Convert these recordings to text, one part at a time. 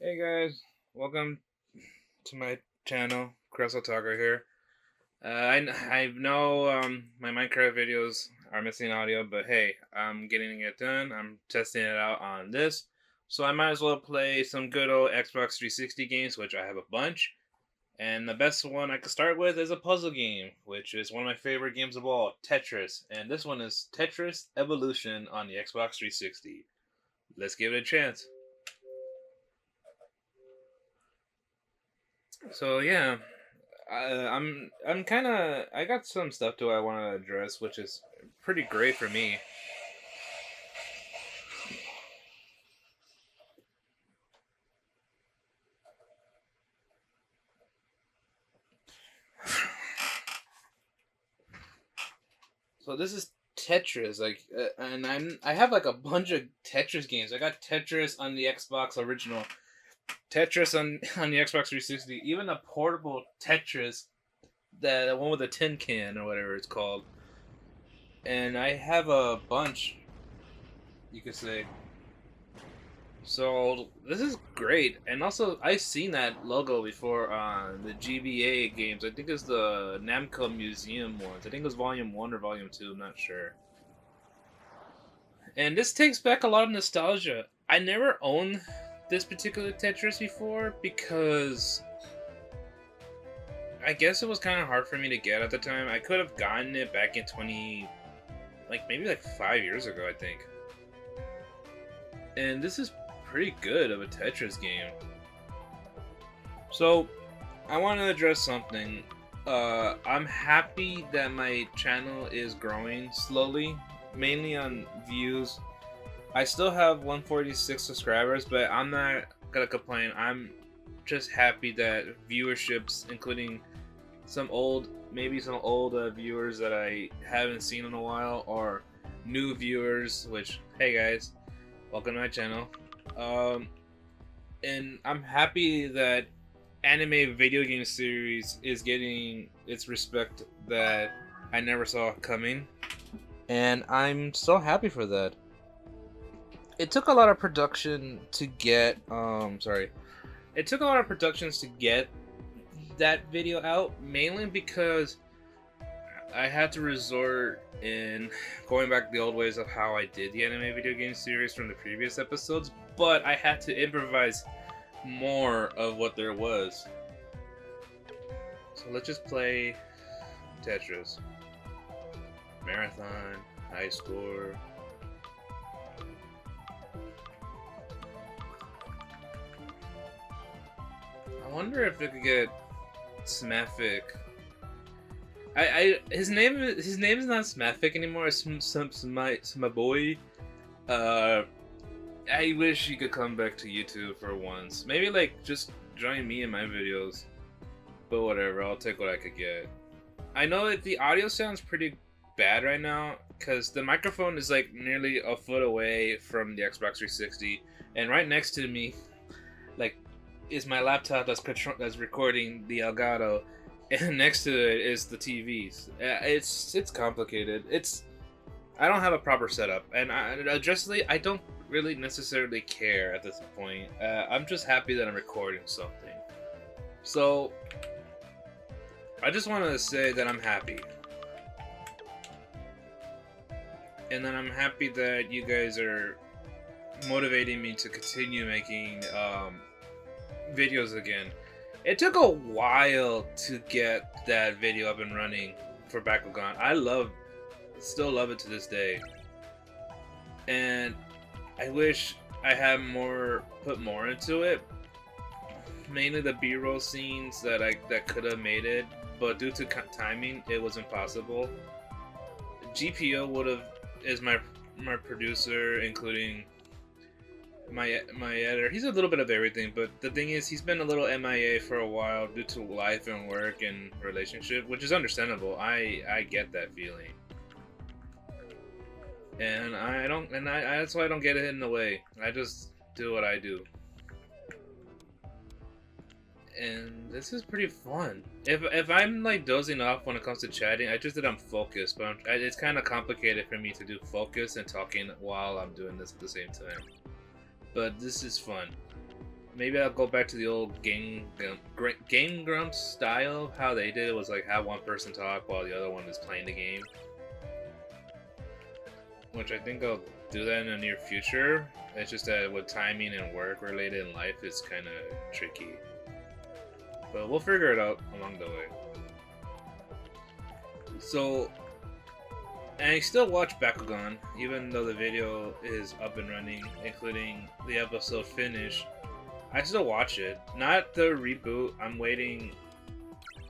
Hey guys, welcome to my channel, Crystal Talker here. I know my Minecraft videos are missing audio, but hey, I'm getting it done. I'm testing it out on this, so I might as well play some good old Xbox 360 games, which I have a bunch. And the best one I could start with is a puzzle game, which is one of my favorite games of all, Tetris. And this one is Tetris Evolution on the Xbox 360. Let's give it a chance. So yeah, I'm kind of I got some stuff I want to address, which is pretty great for me. So this is Tetris, and I have like a bunch of Tetris games. I got Tetris on the Xbox original, Tetris on the Xbox 360, even a portable Tetris, that one with a tin can or whatever it's called. And I have a bunch, you could say. So this is great, and also I've seen that logo before on the GBA games. I think it's the Namco Museum ones. I think it was Volume 1 or Volume 2, I'm not sure. And this takes back a lot of nostalgia. I never owned this particular Tetris before because I guess it was kind of hard for me to get at the time. I could have gotten it back in maybe like 5 years ago, I think. And this is pretty good of a Tetris game. So, I want to address something. I'm happy that my channel is growing slowly, mainly on views. I still have 146 subscribers, but I'm not gonna complain. I'm just happy that viewerships, including maybe some old viewers that I haven't seen in a while, or new viewers, which, hey guys, welcome to my channel. And I'm happy that anime video game series is getting its respect that I never saw coming, and I'm so happy for that. It took a lot of production to get it took a lot of productions to get that video out, mainly because I had to resort in going back the old ways of how I did the anime video game series from the previous episodes, but I had to improvise more of what there was. So let's just play Tetris. Marathon, high score. I wonder if it could get Smafic. His name is not Smafic anymore. It's my boy. I wish he could come back to YouTube for once. Maybe like just join me in my videos. But whatever, I'll take what I could get. I know that the audio sounds pretty bad right now because the microphone is like nearly a foot away from the Xbox 360, and right next to me, like, is my laptop that's recording the Elgato, and next to it is the TVs. It's complicated. I don't have a proper setup, and adjustedly, I don't really necessarily care at this point. I'm just happy that I'm recording something. So I just want to say that I'm happy, and then I'm happy that you guys are motivating me to continue making videos again. It took a while to get that video up and running for Bakugan. Still love it to this day, and I wish I had put more into it. Mainly the B-roll scenes that could have made it, but due to timing, it was impossible. GPO is my producer, including my editor. He's a little bit of everything, but the thing is, he's been a little MIA for a while due to life and work and relationship, which is understandable. I get that feeling, and that's why I don't get it in the way. I just do what I do. And this is pretty fun. If I'm like dozing off when it comes to chatting, I just did I'm focused, but it's kind of complicated for me to do focus and talking while I'm doing this at the same time. But this is fun. maybe I'll go back to the old Game Grumps style. How they did it was like have one person talk while the other one is playing the game, which I think I'll do that in the near future. It's just that with timing and work related in life, it's kind of tricky. But we'll figure it out along the way. So, and I still watch Bakugan, even though the video is up and running, including the episode finish. I still watch it. Not the reboot. I'm waiting.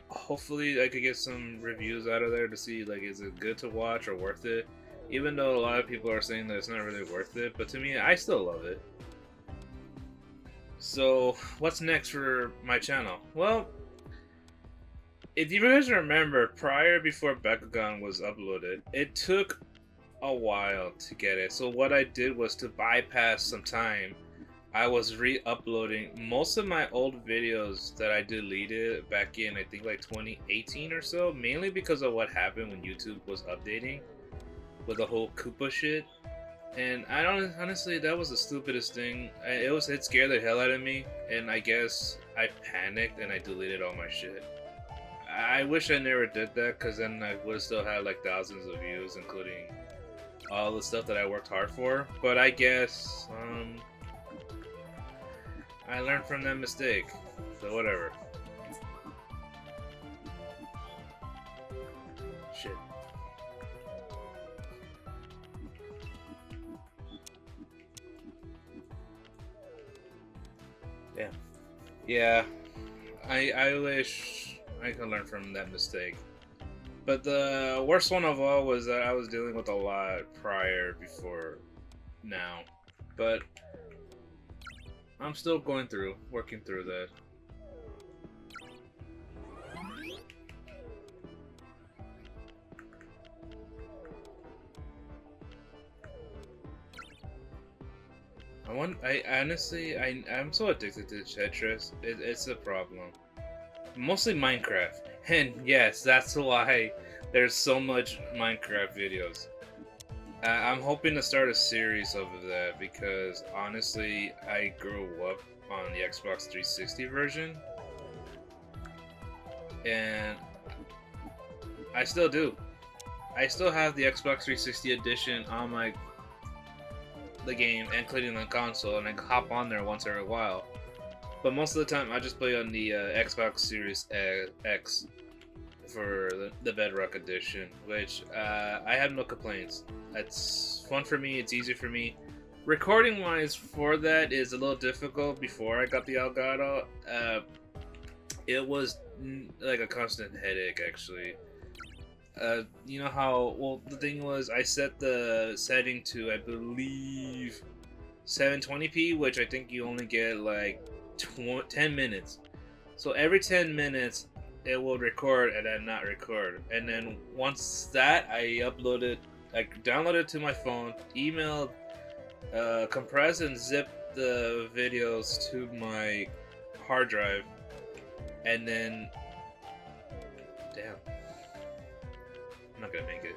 Hopefully, I could get some reviews out of there to see, like, is it good to watch or worth it? Even though a lot of people are saying that it's not really worth it, but to me, I still love it. So, what's next for my channel? Well, if you guys remember, before Bakugan was uploaded, it took a while to get it. So what I did was to bypass some time. I was re-uploading most of my old videos that I deleted back in, I think, like 2018 or so, mainly because of what happened when YouTube was updating with the whole Koopa shit. And I don't, honestly, that was the stupidest thing. It scared the hell out of me, and I guess I panicked and I deleted all my shit. I wish I never did that, because then I would have still had like thousands of views, including all the stuff that I worked hard for. But I guess I learned from that mistake, so whatever. Shit. Damn. Yeah, I wish I could learn from that mistake. But the worst one of all was that I was dealing with a lot before now. But I'm still working through that. I'm so addicted to Tetris. It's a problem. Mostly Minecraft. And yes, that's why there's so much Minecraft videos. I'm hoping to start a series of that because honestly, I grew up on the Xbox 360 version. And I still do. I still have the Xbox 360 edition on the game, including the console, and I hop on there once every while. But most of the time, I just play on the Xbox Series X for the Bedrock Edition, which I have no complaints. It's fun for me, it's easy for me. Recording-wise, for that is a little difficult before I got the Elgato. It was like a constant headache, actually. You know how, well, the thing was, I set the setting to, I believe, 720p, which I think you only get like 10 minutes. So every 10 minutes, it will record and then not record. And then once that, I downloaded it to my phone, emailed, compress and zip the videos to my hard drive, and then, damn. I'm not gonna make it.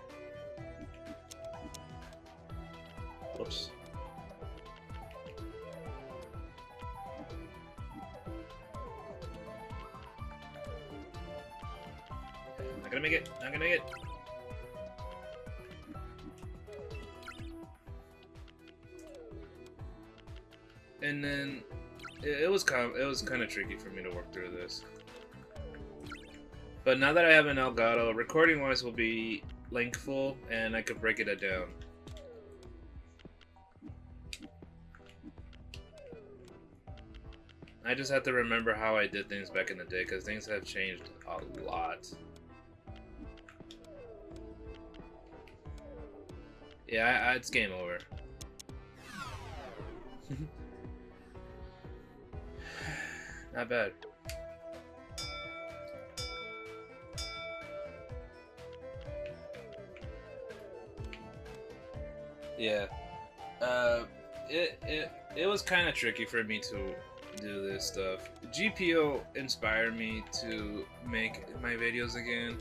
Whoops. Not gonna make it. Not gonna make it. And then it was kind of tricky for me to work through this. But now that I have an Elgato, recording-wise will be lengthful, and I could break it down. I just have to remember how I did things back in the day, because things have changed a lot. Yeah, it's game over. Not bad. Yeah, it was kind of tricky for me to do this stuff. GPO inspired me to make my videos again,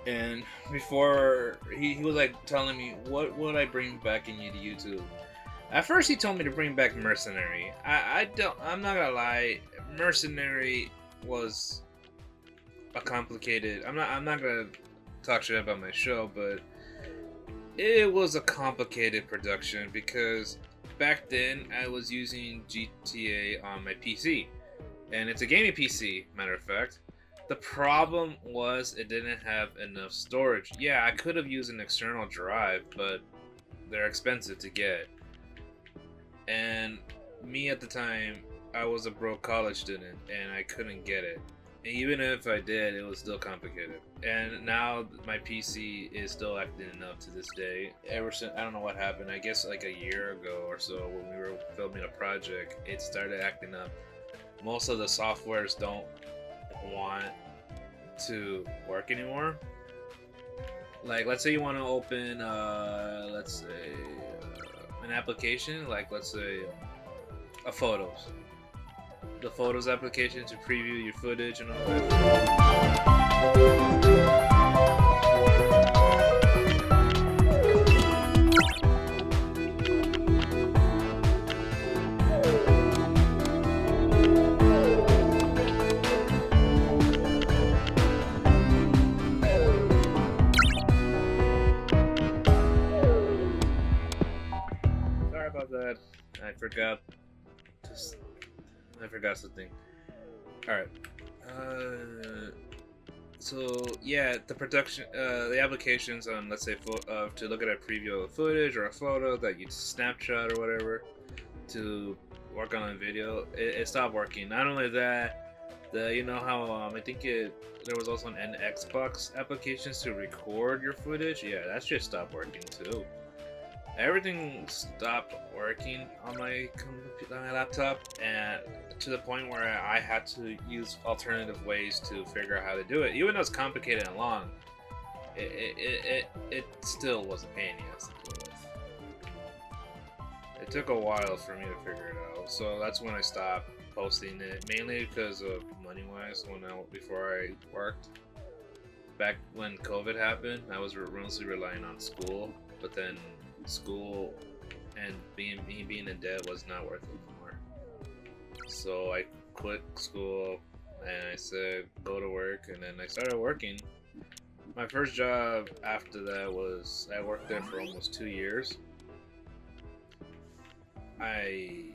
and before he was like telling me what would I bring back in YouTube. At first, he told me to bring back Mercenary. I'm not gonna lie. Mercenary was a complicated. I'm not gonna talk shit about my show, but it was a complicated production because back then I was using GTA on my PC, and it's a gaming PC, matter of fact. The problem was it didn't have enough storage. Yeah, I could have used an external drive, but they're expensive to get. And me at the time, I was a broke college student, and I couldn't get it. And even if I did, it was still complicated. And now my PC is still acting up to this day. Ever since, I don't know what happened. I guess like a year ago or so, when we were filming a project, it started acting up. Most of the softwares don't want to work anymore. Like, let's say you want to open, let's say, an application, like let's say a photos. The photos application to preview your footage and all that. Sorry about that. I forgot something. Alright. So yeah, the production, the applications on, let's say, to look at a preview of footage or a photo that you snapshot or whatever to work on a video, it stopped working. Not only that, you know how I think there was also an Xbox applications to record your footage. Yeah, that's just stopped working too. Everything stopped working on my laptop, and to the point where I had to use alternative ways to figure out how to do it. Even though it's complicated and long, it still was a pain in the ass to deal with. It took a while for me to figure it out, so that's when I stopped posting it, mainly because of money-wise. Before I worked, back when COVID happened, I was mostly relying on school, but then school and being in debt was not worth it anymore. So I quit school and I said go to work, and then I started working. My first job after that was I worked there for almost 2 years. I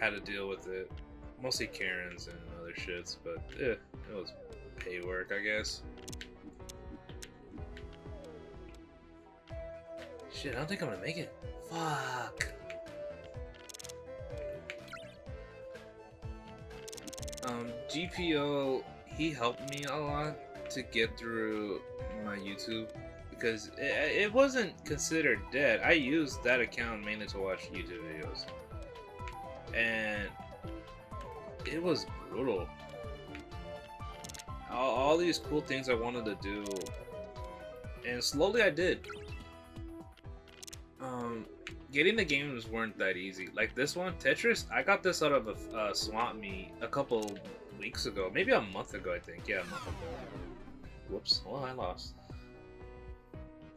had to deal with it, mostly Karens and other shits, but it was pay work, I guess. Shit, I don't think I'm gonna make it. Fuck. GPO, he helped me a lot to get through my YouTube because it wasn't considered dead. I used that account mainly to watch YouTube videos, and it was brutal. All these cool things I wanted to do, and slowly I did. Getting the games weren't that easy. Like this one, Tetris, I got this out of a swap meet a couple weeks ago. Maybe a month ago, I think. Yeah, a month ago. Whoops. Well, I lost.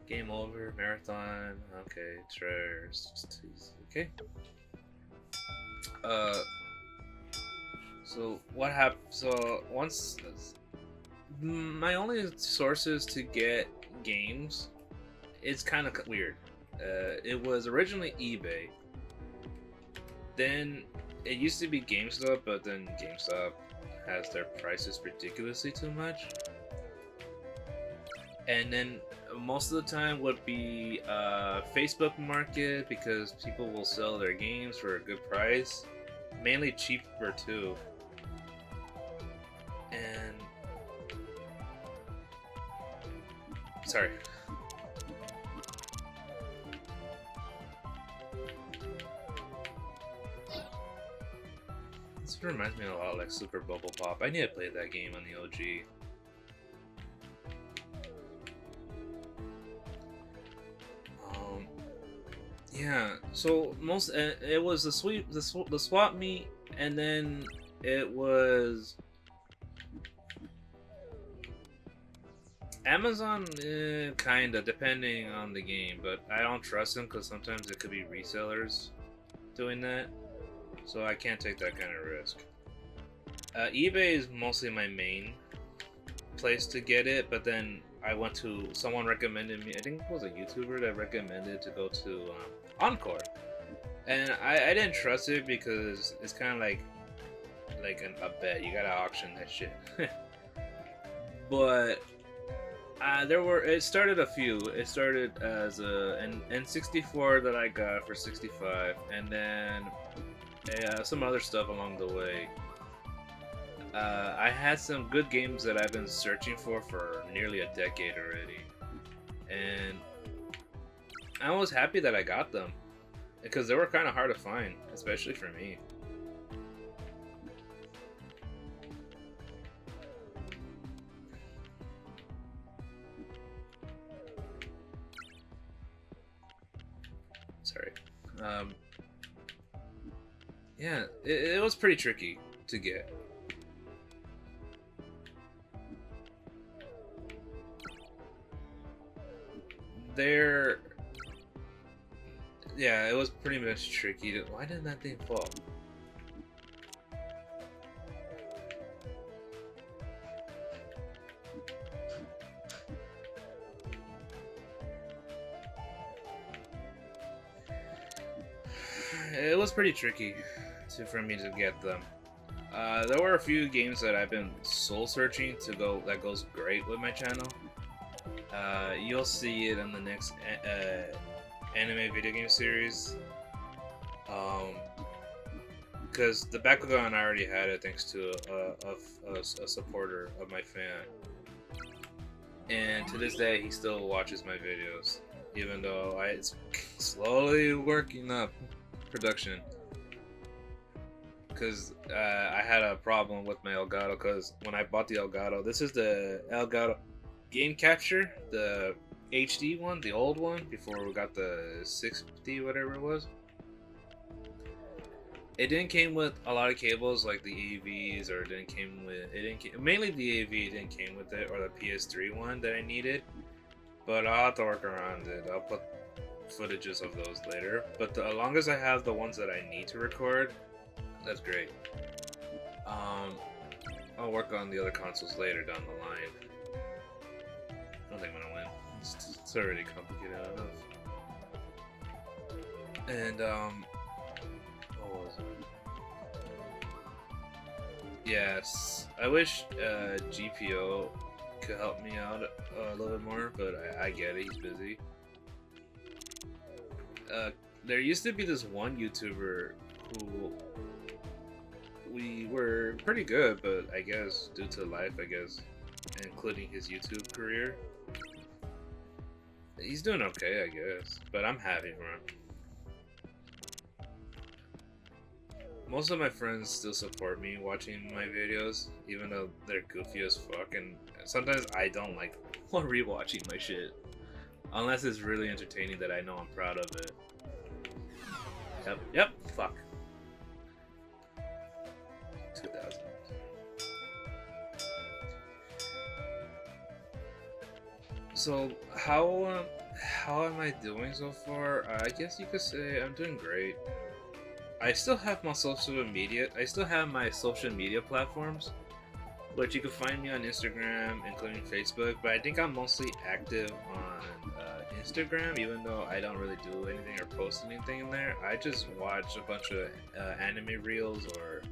Game over. Marathon. Okay. Okay. So what happened? So once... my only sources to get games, it's kind of weird. It was originally eBay. Then it used to be GameStop, but then GameStop has their prices ridiculously too much. And then most of the time would be Facebook Market, because people will sell their games for a good price, mainly cheaper too. And sorry. This reminds me a lot like Super Bubble Pop. I need to play that game on the OG. Yeah. So it was the swap meet, and then it was Amazon, kinda, depending on the game, but I don't trust them because sometimes it could be resellers doing that, so I can't take that kind of risk. eBay is mostly my main place to get it, but then I went to, someone recommended me, I think it was a YouTuber that recommended to go to Encore, and I didn't trust it because it's kind of like a bet. You gotta auction that shit. But it started a few. It started as an N64 that I got for 65, and then some other stuff along the way. I had some good games that I've been searching for nearly a decade already, and I was happy that I got them because they were kind of hard to find, especially for me. Sorry. Yeah, it was pretty tricky to get. Yeah, it was pretty much tricky. Why didn't that thing fall? It was pretty tricky for me to get them. There were a few games that I've been soul searching that goes great with my channel. You'll see it in the next anime video game series. Because the Bakugan I already had it thanks to a supporter of my fan, and to this day he still watches my videos, even though it's slowly working up production. Because I had a problem with my Elgato, because when I bought the Elgato, this is the Elgato Game Capture, the HD one, the old one, before we got the 650, whatever it was. It didn't came with a lot of cables like the AVs, or mainly the AV didn't came with it, or the PS3 one that I needed. But I'll have to work around it. I'll put footages of those later. But as long as I have the ones that I need to record, that's great. I'll work on the other consoles later down the line. I don't think I'm gonna win. It's already complicated enough. And what was it? Yes, I wish GPO could help me out a little bit more, but I get it. He's busy. There used to be this one YouTuber who we were pretty good, but I guess due to life, including his YouTube career, he's doing okay, I guess. But I'm happy for him. Most of my friends still support me watching my videos, even though they're goofy as fuck, and sometimes I don't like rewatching my shit. Unless it's really entertaining that I know I'm proud of it. Yep, fuck. 2000. So, how am I doing so far? I guess you could say I'm doing great. I still have my social media platforms, which you can find me on Instagram, including Facebook, but I think I'm mostly active on Instagram, even though I don't really do anything or post anything in there. I just watch a bunch of anime reels or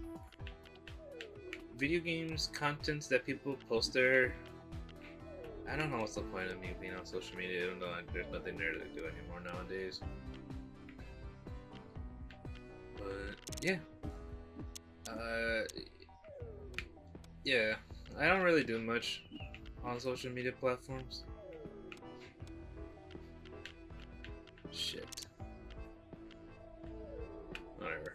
video games contents that people post there. I don't know what's the point of me being on social media, even though there's nothing there to do anymore nowadays. But yeah, yeah, I don't really do much on social media platforms. Shit. Whatever.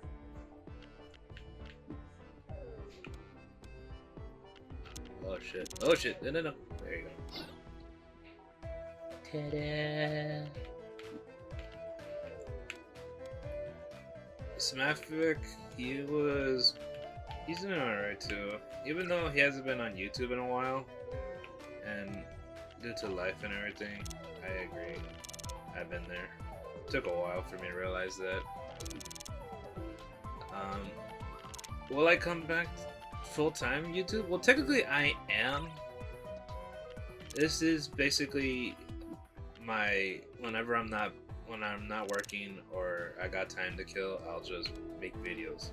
Oh shit. Oh shit. No. There you go. Ta-da. Smafic, he's doing alright too. Even though he hasn't been on YouTube in a while, and due to life and everything, I agree. I've been there. It took a while for me to realize that. Will I come back full time YouTube? Well, technically I am. This is basically my whenever I'm not working or I got time to kill, I'll just make videos.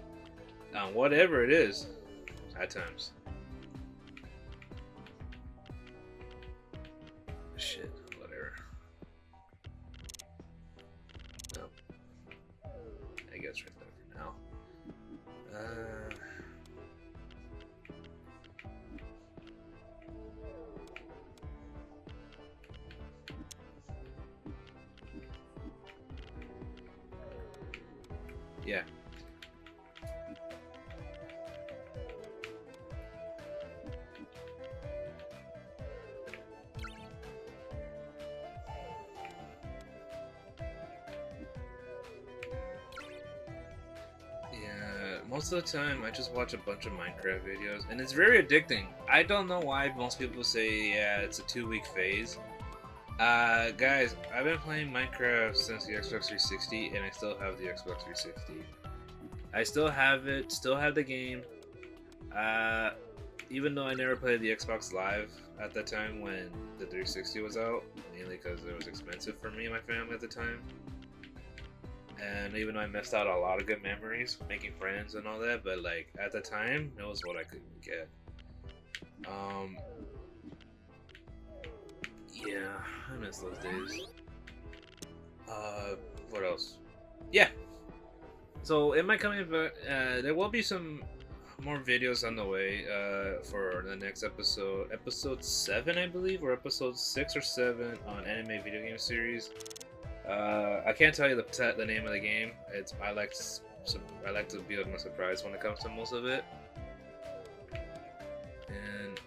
Whatever it is, at times. Shit, whatever. No. I guess right there for now. Yeah. Most of the time, I just watch a bunch of Minecraft videos, and it's very addicting. I don't know why most people say, yeah, it's a 2-week phase. Guys, I've been playing Minecraft since the Xbox 360, and I still have the Xbox 360. I still have it, still have the game. Even though I never played the Xbox Live at that time when the 360 was out, mainly because it was expensive for me and my family at the time. And even though I missed out on a lot of good memories, making friends and all that, but like at the time, it was what I could get. Yeah, I miss those days. What else? Yeah. So in my coming back, there will be some more videos on the way for the next episode, episode 7, I believe, or episode 6 or 7 on anime video game series. I can't tell you the name of the game. I like to be on a surprise when it comes to most of it, and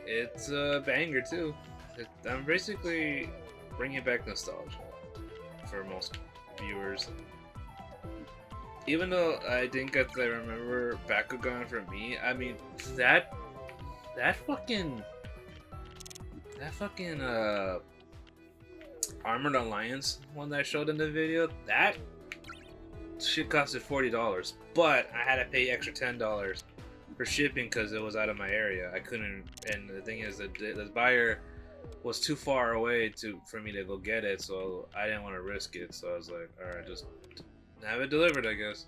it's a banger too. I'm basically bringing back nostalgia for most viewers. Even though I didn't get to remember Bakugan for me, I mean that fucking Armored Alliance one that I showed in the video, that shit costed $40, but I had to pay extra $10 for shipping because it was out of my area. I couldn't, and the thing is that the buyer was too far away for me to go get it, so I didn't want to risk it. So I was like, all right, just have it delivered, I guess.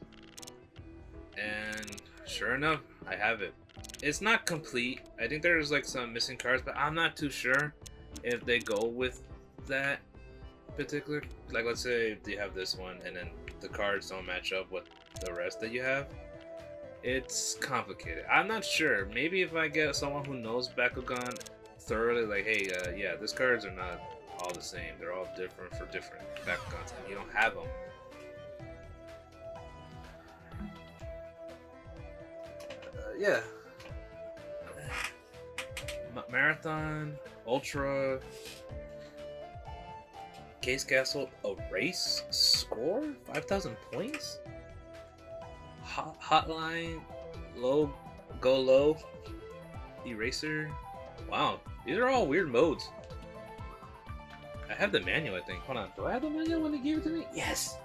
And sure enough, I have it. It's not complete. I think there's like some missing cards, but I'm not too sure if they go with that particular, like let's say you have this one and then the cards don't match up with the rest that you have. It's complicated. I'm not sure. Maybe if I get someone who knows Bakugan thoroughly, like, hey, yeah, these cards are not all the same. They're all different for different Bakugans, and you don't have them. Yeah. Marathon, Ultra, Case Castle, a race, score, 5,000 points? Hotline, low, go low, eraser. Wow, these are all weird modes. I have the manual, I think. Hold on, do I have the manual when they gave it to me? Yes!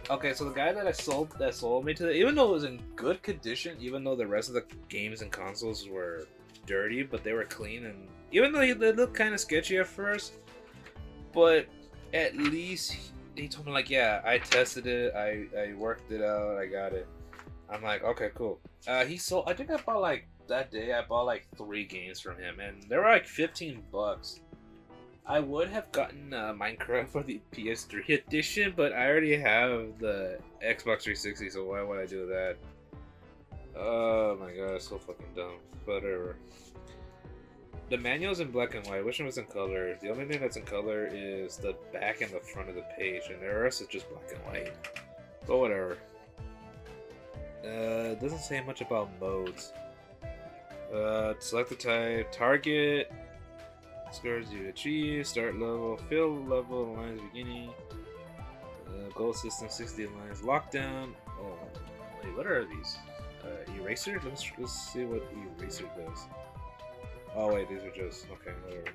Okay, so the guy that sold me to even though it was in good condition, even though the rest of the games and consoles were dirty, but they were clean, and even though they looked kind of sketchy at first, but at least he told me, like, yeah, I tested it, I worked it out, I got it. I'm like, okay, cool. He sold, I think I bought like that day, I bought like 3 games from him, and they were like $15. I would have gotten Minecraft for the PS3 edition, but I already have the Xbox 360, so why would I do that? Oh my god, so fucking dumb. Whatever. The manual's in black and white. Which one was in color? The only thing that's in color is the back and the front of the page, and the rest is just black and white. But whatever. It doesn't say much about modes. Select the type, target, scores you achieve, start level, fill level, lines beginning, goal system 60 lines, lockdown. Wait, what are these? Eraser? Let's see what eraser does. Oh wait, these are just, okay, whatever.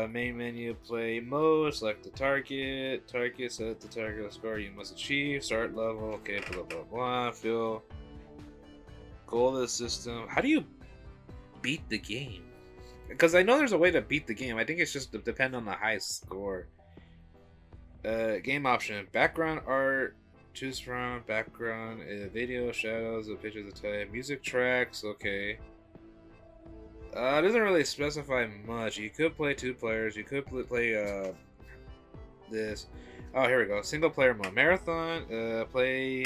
Main menu, play mode, select the target, set the target score you must achieve, start level, okay, blah blah blah, fill, goal of the system. How do you beat the game? Because I know there's a way to beat the game. I think it's just to depend on the high score. Game option, background art, choose from, background, video, shadows, pictures of type, music tracks, okay. It doesn't really specify much. You could play 2 players. You could play this. Oh, here we go. Single player mode. Marathon. Play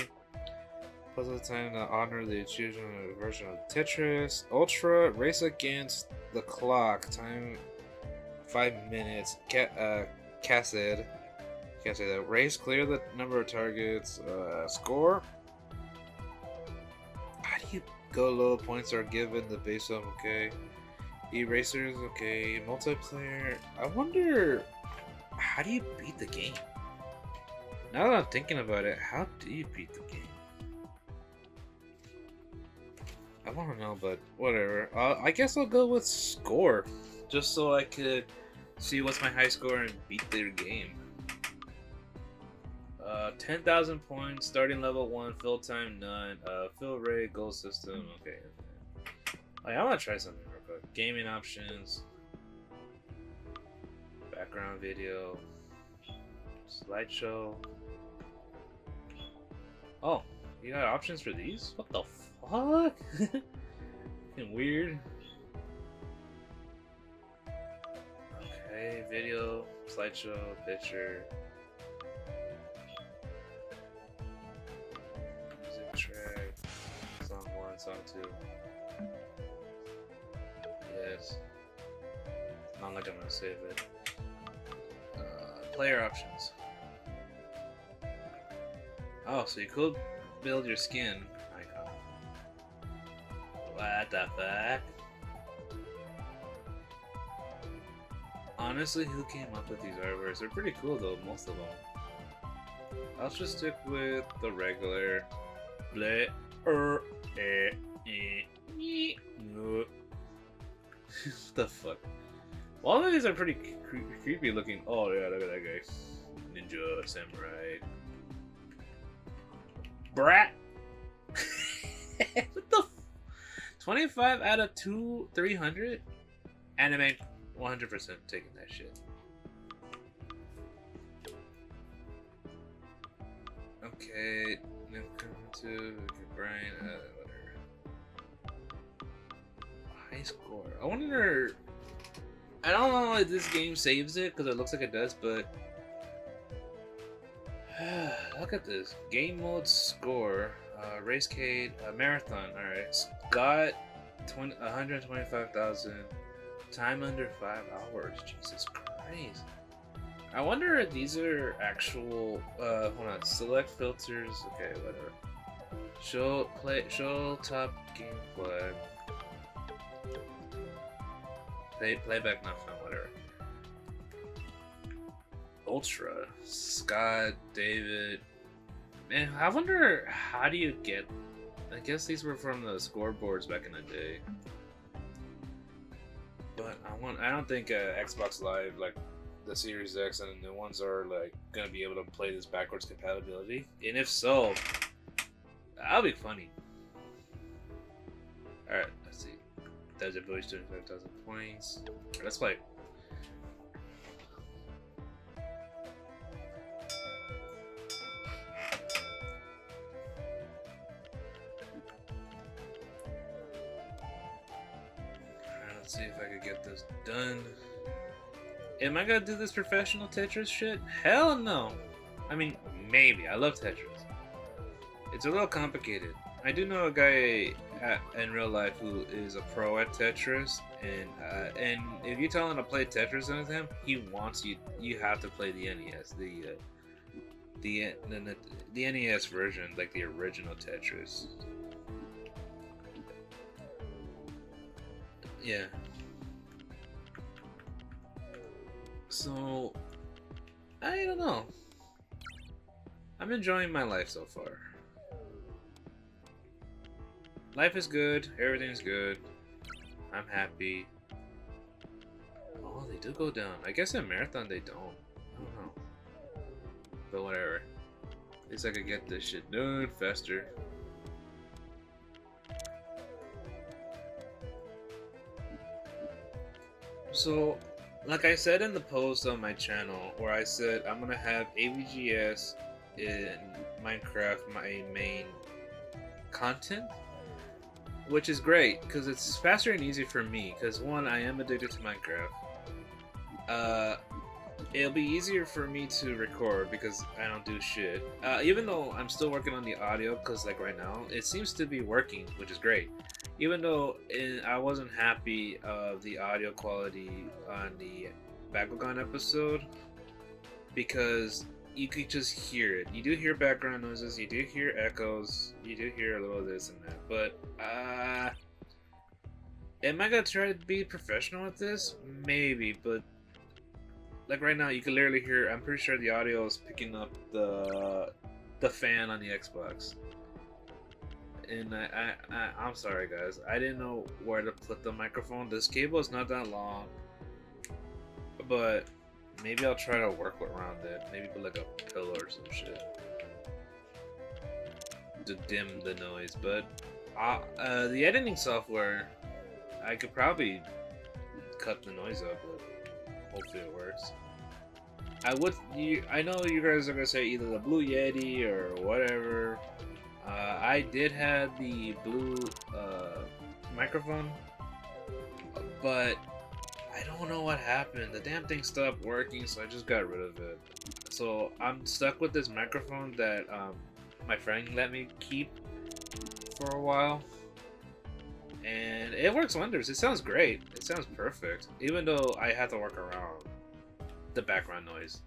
puzzle time to honor the chosen version of Tetris. Ultra. Race against the clock. Time 5 minutes. Cassette. Can't say that. Race. Clear the number of targets. Score. How do you go low? Points are given the base of okay. Erasers, okay. Multiplayer. I wonder, how do you beat the game? Now that I'm thinking about it, how do you beat the game? I want to know, but whatever. I guess I'll go with score, just so I could see what's my high score and beat their game. 10,000 points, starting level 1, fill time none, fill rate, goal system, okay. Oh, yeah, I want to try something real quick. Gaming options, background video, slideshow. Oh, you got options for these? What the fuck? Fucking weird. Okay, video, slideshow, picture. Music track, song 1, song 2. Yes. Not like I'm gonna save it. Player options. Oh, so you could build your skin icon. What the fuck? Honestly, who came up with these artworks? They're pretty cool though, most of them. I'll just stick with the regular. Bleh. What the fuck? All of these are pretty creepy looking. Oh yeah, look at that guy. Ninja samurai. Brat. What the? 25 out of 300. Anime, 100% taking that shit. Okay, to Brian. Whatever. High score. I wonder. I don't know if this game saves it because it looks like it does, but look at this game mode score. Racecade, marathon. All right, Scott, 125,000. Time under 5 hours. Jesus Christ. I wonder if these are actual. Hold on. Select filters. Okay, whatever. Show top gameplay. Playback not found, whatever. Ultra. Scott, David. Man, I wonder how do you get. I guess these were from the scoreboards back in the day. But I don't think Xbox Live, like the Series X and the new ones, are like gonna be able to play this backwards compatibility. And if so, that'll be funny. Alright, let's see. There's a voice 25,000 points. Right, let's play. Alright, let's see if I could get this done. Am I gonna do this professional Tetris shit? Hell no! I mean, maybe. I love Tetris. It's a little complicated. I do know a guy in real life who is a pro at Tetris, and if you tell him to play Tetris with him, he wants you. You have to play the NES, the NES version, like the original Tetris. Yeah. So, I don't know. I'm enjoying my life so far. Life is good. Everything's good. I'm happy. Holy do go down. I guess in marathon they don't. I don't know. But whatever. At least I could get this shit done faster. So, like I said in the post on my channel, where I said I'm gonna have AVGS in Minecraft my main content, which is great because it's faster and easier for me. Because one, I am addicted to Minecraft. It'll be easier for me to record because I don't do shit. Even though I'm still working on the audio, because like right now it seems to be working, which is great. Even though I wasn't happy of the audio quality on the Bakugan episode, because you could just hear it. You do hear background noises, you do hear echoes, you do hear a little of this and that. But am I gonna try to be professional with this? Maybe, but like right now you can literally hear. I'm pretty sure the audio is picking up the fan on the Xbox. And I'm sorry guys, I didn't know where to put the microphone. This cable is not that long, but maybe I'll try to work around it. Maybe put like a pillow or some shit to dim the noise. But the editing software, I could probably cut the noise up, but hopefully it works. I know you guys are gonna say either the Blue Yeti or whatever. I did have the blue microphone, but I don't know what happened. The damn thing stopped working, so I just got rid of it. So I'm stuck with this microphone that my friend let me keep for a while, and it works wonders. It sounds great. It sounds perfect, even though I have to work around the background noise.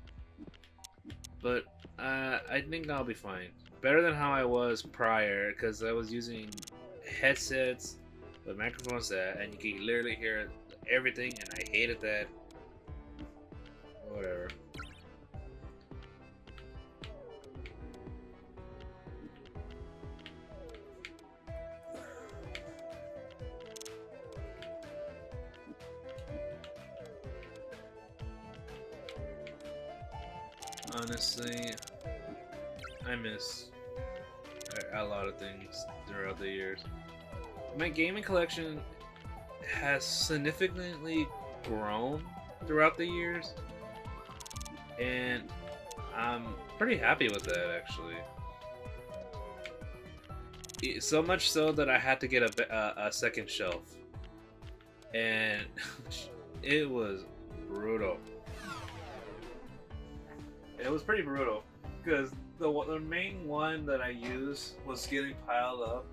But I think I'll be fine. Better than how I was prior, because I was using headsets with microphones and you can literally hear everything, and I hated that. Whatever. Honestly, I miss a lot of things throughout the years. My gaming collection has significantly grown throughout the years, and I'm pretty happy with that actually. So much so that I had to get a second shelf, and it was brutal. It was pretty brutal because the main one that I used was getting piled up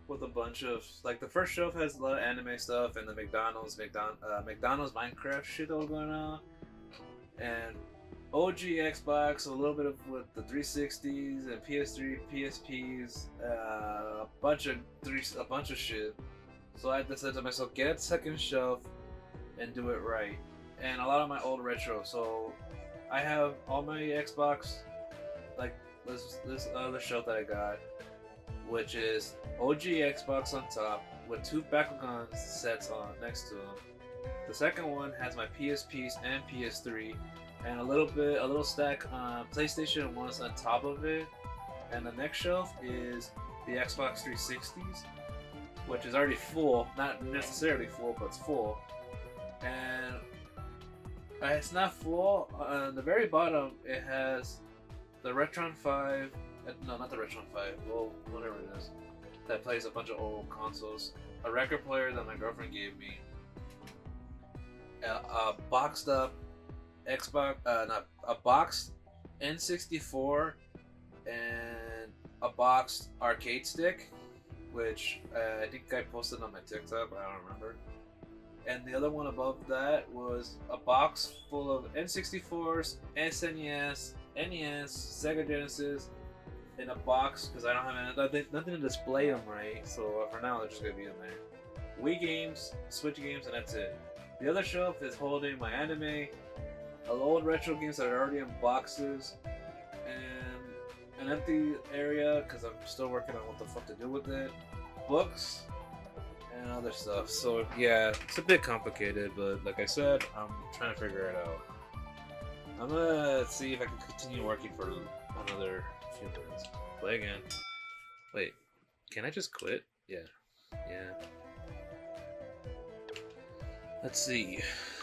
with a bunch of, like, the first shelf has a lot of anime stuff and the McDonald's Minecraft shit that was going on, and OG Xbox, a little bit of with the 360s and PS3, PSPs, a bunch of shit. So I decided to myself, get a second shelf and do it right. And a lot of my old retro. So I have all my Xbox, like this other shelf that I got, which is OG Xbox on top with two Bakugan sets on next to them. The second one has my PSPs and PS3, and a little stack PlayStation 1s on top of it. And the next shelf is the Xbox 360s, which is already full, not necessarily full, but it's full. And it's not full. On the very bottom, it has the Retron 5. No, not the Retron 5. Well, whatever it is. That plays a bunch of old consoles. A record player that my girlfriend gave me. A boxed up Xbox, a boxed N64, and a boxed arcade stick, which I think I posted on my TikTok, but I don't remember. And the other one above that was a box full of N64s, SNES, NES, Sega Genesis, in a box because I don't have nothing to display them right. So for now, they're just gonna be in there. Wii games, Switch games, and that's it. The other shelf is holding my anime, old retro games that are already in boxes, and an empty area because I'm still working on what the fuck to do with it. Books, and other stuff. So yeah, it's a bit complicated, but like I said, I'm trying to figure it out. I'm gonna see if I can continue working for another few minutes. Play again. Wait, can I just quit? Yeah. Yeah. Let's see.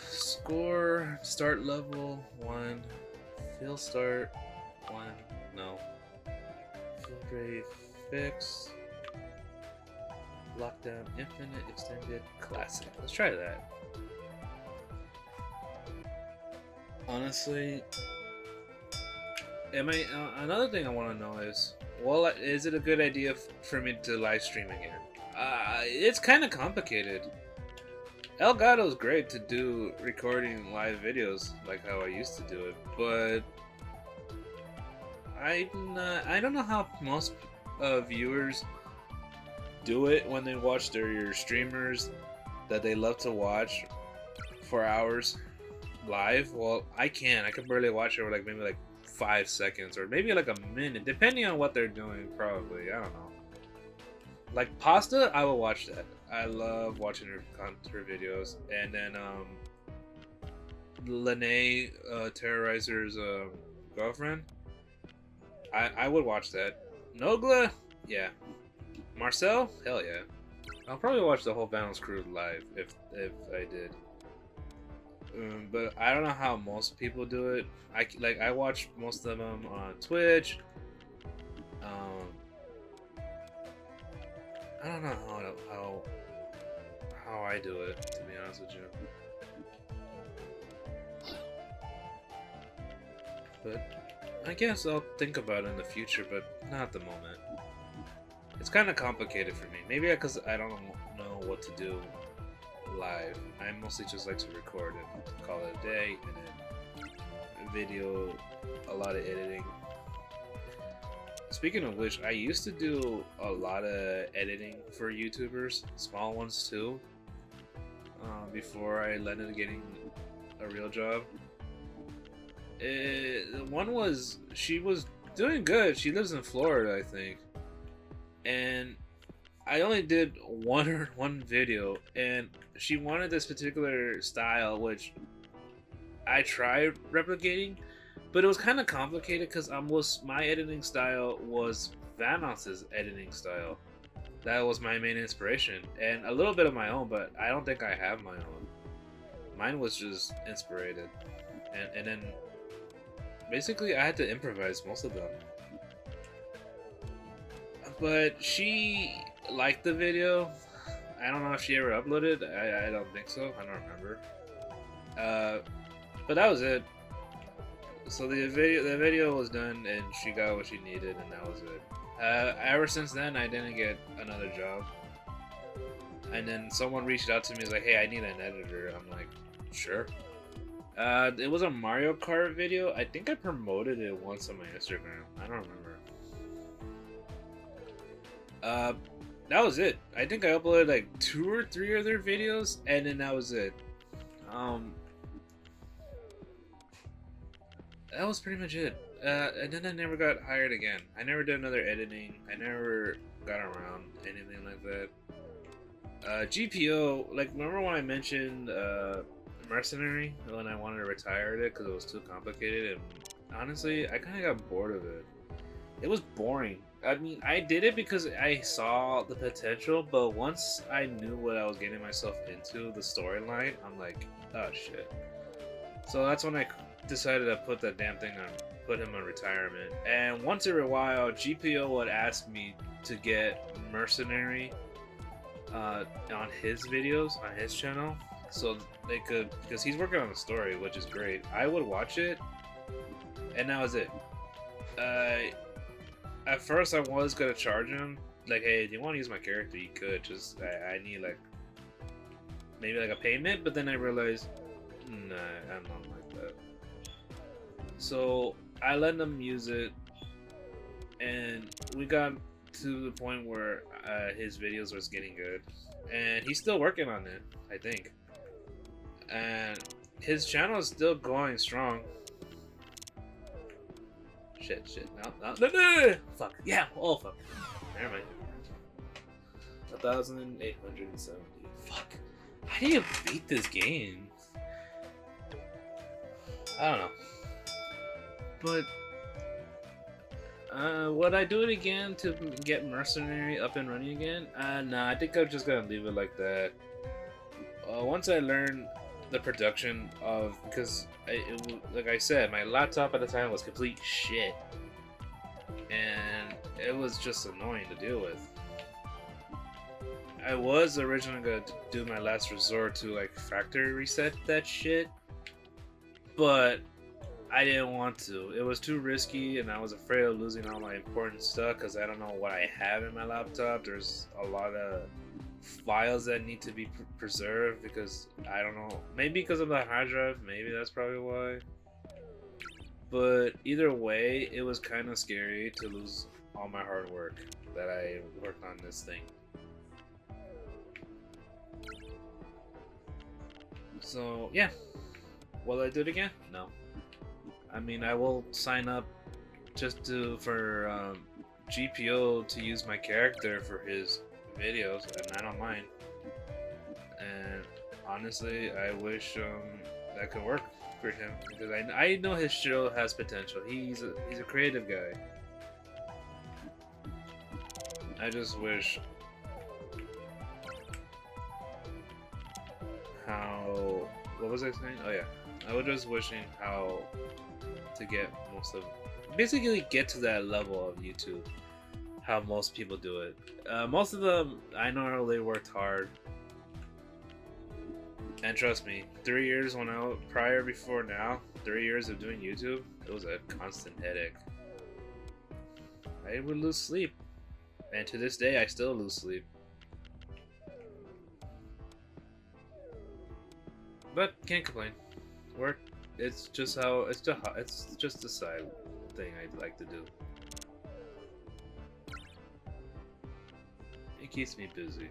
Score, start level 1, field start 1, no. Field rate fix, lockdown infinite, extended, classic. Let's try that. Honestly, another thing I want to know is, well, is it a good idea for me to live stream again? It's kind of complicated. Elgato's great to do recording live videos like how I used to do it, but I don't know how most viewers do it when they watch their streamers that they love to watch for hours live. Well, I can barely watch it for like maybe like 5 seconds or maybe like a minute, depending on what they're doing. Probably, I don't know. Like Pasta, I will watch that. I love watching her videos. And then Lene, Terrorizer's girlfriend, I would watch that. Nogla, yeah. Marcel, hell yeah. I'll probably watch the whole Balance Crew live if I did. But I don't know how most people do it. I watch most of them on Twitch. I don't know how I do it, to be honest with you. But I guess I'll think about it in the future, but not at the moment. It's kind of complicated for me. Maybe because I don't know what to do live. I mostly just like to record and call it a day, and then video, a lot of editing. Speaking of which, I used to do a lot of editing for YouTubers, small ones too, before I landed getting a real job. She was doing good. She lives in Florida, I think. And I only did one video, and she wanted this particular style, which I tried replicating, but it was kind of complicated because my editing style was Vanoss's editing style. That was my main inspiration, and a little bit of my own, but I don't think I have my own. Mine was just inspired, and then basically I had to improvise most of them. But she liked the video. I don't know if she ever uploaded. I don't think so. I don't remember. But that was it. So the video was done, and she got what she needed, and that was it. Ever since then, I didn't get another job. And then someone reached out to me, was like, "Hey, I need an editor." I'm like, "Sure." It was a Mario Kart video. I think I promoted it once on my Instagram. I don't remember. That was it. I think I uploaded like 2 or 3 other videos, and then that was it. That was pretty much it. And then I never got hired again. I never did another editing. I never got around anything like that. GPO, like, remember when I mentioned Mercenary when I wanted to retire it because it was too complicated? And honestly, I kind of got bored of it. It was boring. I mean, I did it because I saw the potential, but once I knew what I was getting myself into, the storyline, I'm like, oh shit. So that's when I decided to put that damn thing on, put him on retirement. And once in a while, GPO would ask me to get Mercenary on his videos, on his channel, so they could, because he's working on the story, which is great. I would watch it, and that was it. At first, I was gonna charge him, like, hey, do you want to use my character? You could, just, I need, like, maybe, like, a payment, but then I realized, nah, I'm not like that. So, I let him use it, and we got to the point where his videos was getting good, and he's still working on it, I think. And his channel is still going strong. Shit. No. Fuck. Yeah. Oh, fuck. Never mind. 1,870. Fuck. How do you beat this game? I don't know. But would I do it again to get Mercenary up and running again? Nah, I think I'm just gonna leave it like that. Once I learn the production of, because like I said, my laptop at the time was complete shit, and it was just annoying to deal with. I was originally gonna do my last resort to like factory reset that shit, but I didn't want to. It was too risky, and I was afraid of losing all my important stuff because I don't know what I have in my laptop. There's a lot of files that need to be preserved because I don't know. Maybe because of the hard drive. Maybe that's probably why. But either way, it was kind of scary to lose all my hard work that I worked on this thing. So yeah, will I do it again? No. I mean, I will sign up just for GPO to use my character for his videos, and I don't mind. And honestly, I wish that could work for him because I know his show has potential. He's a creative guy. I just wish how, what was I saying? Oh yeah, I was just wishing how to get basically get to that level of YouTube, how most people do it. Most of them, I know they worked hard, and trust me, 3 years before now, 3 years of doing YouTube, it was a constant headache. I would lose sleep, and to this day I still lose sleep. But can't complain. Work. It's just a side thing I'd like to do. It keeps me busy.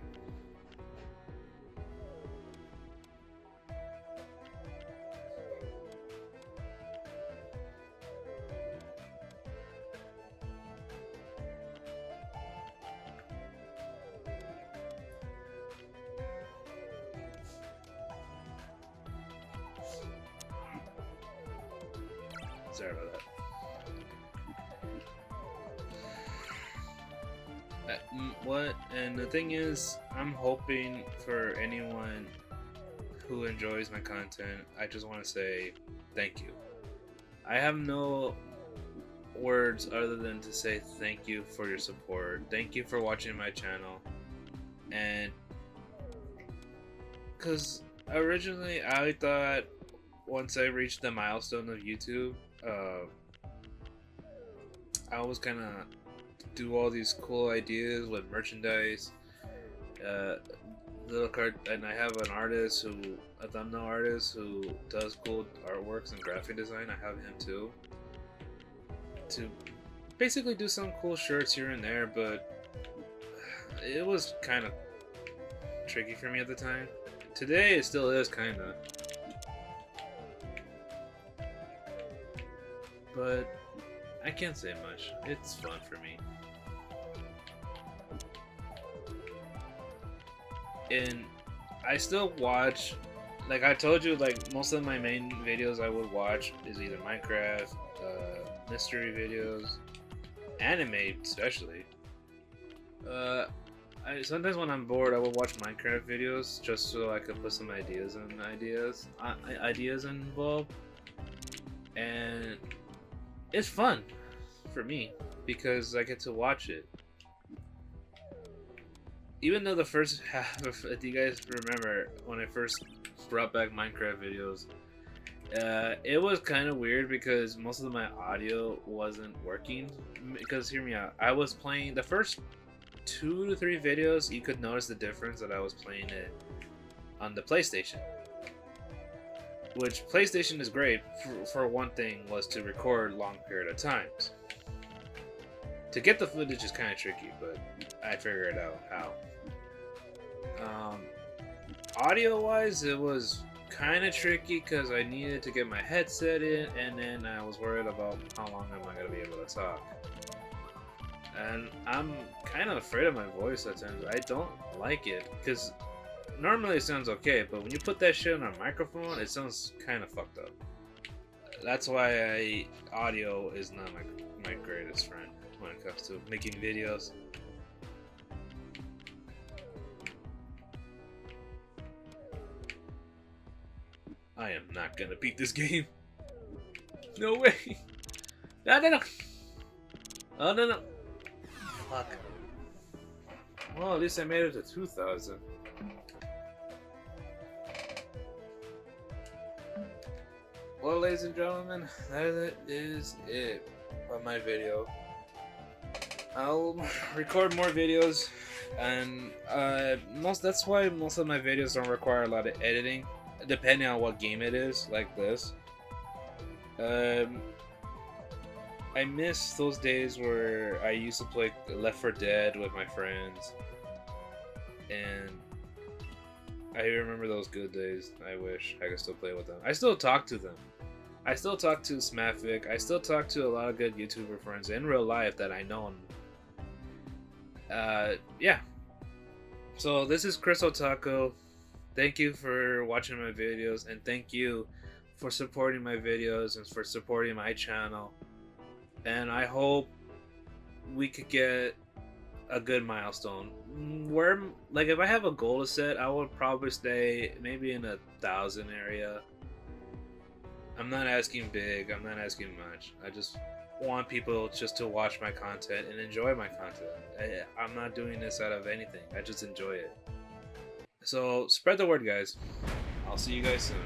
Sorry about that. What? And the thing is, I'm hoping for anyone who enjoys my content, I just want to say thank you. I have no words other than to say thank you for your support. Thank you for watching my channel. And because originally I thought once I reached the milestone of YouTube, I was gonna do all these cool ideas with merchandise, little card, and I have an artist a thumbnail artist who does cool artworks and graphic design. I have him too, to basically do some cool shirts here and there, but it was kind of tricky for me at the time. Today it still is kind of. But I can't say much. It's fun for me. And I still watch, like I told you, like most of my main videos I would watch is either Minecraft, mystery videos, anime especially. Sometimes when I'm bored I will watch Minecraft videos just so I can put some ideas involved. And it's fun for me because I get to watch it. Even though the first half of, if you guys remember when I first brought back Minecraft videos, it was kind of weird because most of my audio wasn't working. Because hear me out, I was playing the first 2 to 3 videos, you could notice the difference that I was playing it on the PlayStation. Which PlayStation is great for one thing, was to record long period of times. To get the footage is kind of tricky, but I figured out how. Audio wise, it was kind of tricky because I needed to get my headset in, and then I was worried about how long am I going to be able to talk. and I'm kind of afraid of my voice at times. I don't like it because normally it sounds okay, but when you put that shit on a microphone, it sounds kind of fucked up. That's why audio is not my greatest friend when it comes to making videos. I am not gonna beat this game. No way. No, no, no. Oh, no, no. Fuck. Well, at least I made it to 2,000. Well, ladies and gentlemen, that is it on my video. I'll record more videos, and that's why most of my videos don't require a lot of editing, depending on what game it is, like this. I miss those days where I used to play Left 4 Dead with my friends, and I remember those good days. I wish I could still play with them. I still talk to them. I still talk to Smafic. I still talk to a lot of good YouTuber friends in real life that I know. Yeah. So this is Chris Otaku. Thank you for watching my videos, and thank you for supporting my videos and for supporting my channel. And I hope we could get a good milestone. Where, like, if I have a goal to set, I would probably stay maybe in 1,000 area. I'm not asking big. I'm not asking much. I just want people just to watch my content and enjoy my content. I'm not doing this out of anything. I just enjoy it. So spread the word, guys. I'll see you guys soon.